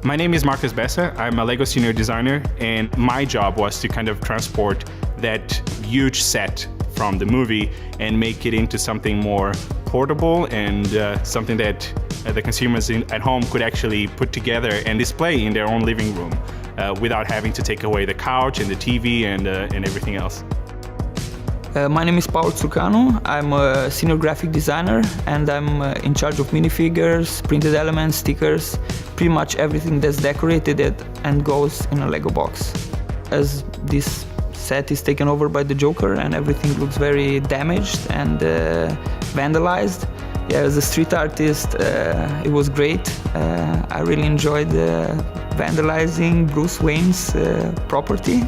My name is Marcus Bessa. I'm a LEGO senior designer, and my job was to kind of transport that huge set from the movie and make it into something more portable and something that the consumers at home could actually put together and display in their own living room without having to take away the couch and the TV and everything else. My name is Paul Tsurcanu. I'm a senior graphic designer and I'm in charge of minifigures, printed elements, stickers, pretty much everything that's decorated and goes in a Lego box. As this set is taken over by the Joker and everything looks very damaged and vandalized. Yeah, as a street artist, it was great. I really enjoyed vandalizing Bruce Wayne's property.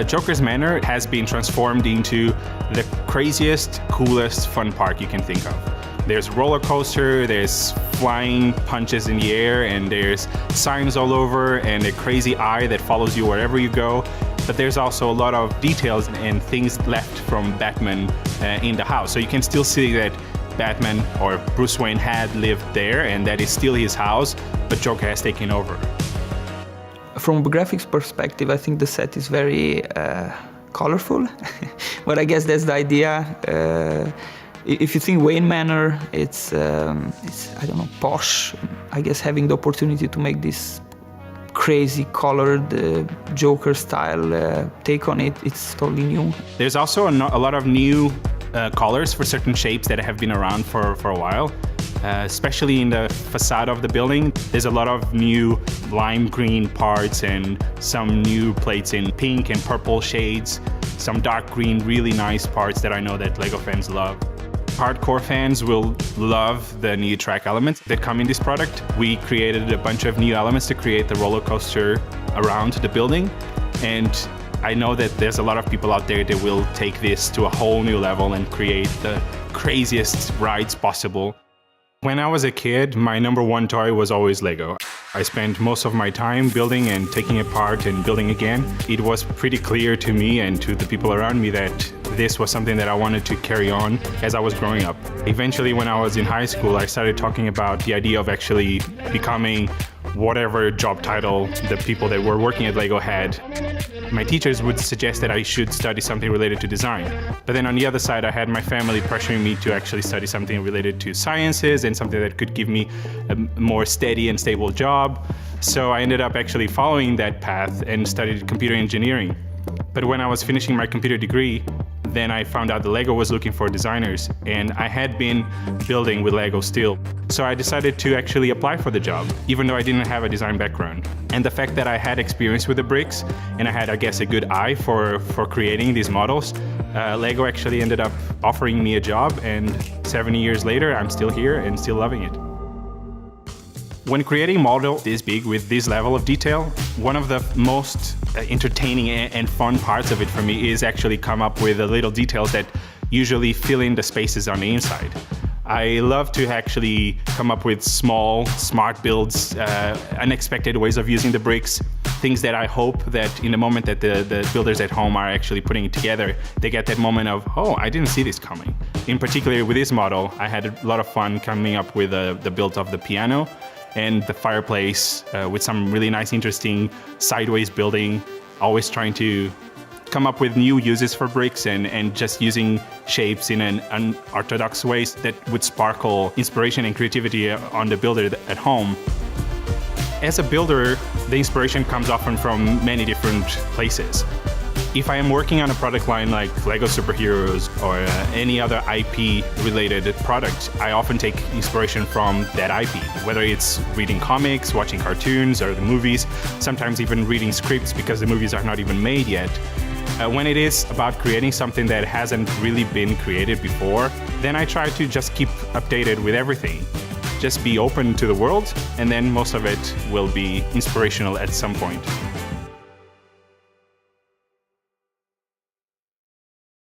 Joker's Manor has been transformed into the craziest, coolest fun park you can think of. There's a roller coaster, there's flying punches in the air, and there's signs all over, and a crazy eye that follows you wherever you go. But there's also a lot of details and things left from Batman in the house. So you can still see that Batman or Bruce Wayne had lived there, and that is still his house, but Joker has taken over. From a graphics perspective, I think the set is very colorful, but I guess that's the idea. If you think Wayne Manor, it's I don't know, posh. I guess having the opportunity to make this crazy colored Joker style take on it, it's totally new. There's also a lot of new colors for certain shapes that have been around for a while. Especially in the facade of the building, there's a lot of new lime green parts and some new plates in pink and purple shades, some dark green, really nice parts that I know that LEGO fans love. Hardcore fans will love the new track elements that come in this product. We created a bunch of new elements to create the roller coaster around the building, and I know that there's a lot of people out there that will take this to a whole new level and create the craziest rides possible. When I was a kid, my number one toy was always Lego. I spent most of my time building and taking apart and building again. It was pretty clear to me and to the people around me that this was something that I wanted to carry on as I was growing up. Eventually, when I was in high school, I started talking about the idea of actually becoming whatever job title the people that were working at LEGO had. My teachers would suggest that I should study something related to design. But then on the other side, I had my family pressuring me to actually study something related to sciences and something that could give me a more steady and stable job. So I ended up actually following that path and studied computer engineering. But when I was finishing my computer degree, then I found out that LEGO was looking for designers, and I had been building with LEGO still. So I decided to actually apply for the job, even though I didn't have a design background. And the fact that I had experience with the bricks, and I had, I guess, a good eye for creating these models, LEGO actually ended up offering me a job, and 7 years later, I'm still here and still loving it. When creating a model this big with this level of detail, one of the most entertaining and fun parts of it for me is actually come up with the little details that usually fill in the spaces on the inside. I love to actually come up with small, smart builds, unexpected ways of using the bricks, things that I hope that in the moment that the builders at home are actually putting it together, they get that moment of, oh, I didn't see this coming. In particular with this model, I had a lot of fun coming up with the build of the piano and the fireplace with some really nice, interesting sideways building, always trying to come up with new uses for bricks and just using shapes in an unorthodox ways that would sparkle inspiration and creativity on the builder at home. As a builder, the inspiration comes often from many different places. If I am working on a product line like LEGO Superheroes or any other IP-related product, I often take inspiration from that IP, whether it's reading comics, watching cartoons or the movies, sometimes even reading scripts because the movies are not even made yet. When it is about creating something that hasn't really been created before, then I try to just keep updated with everything. Just be open to the world, and then most of it will be inspirational at some point.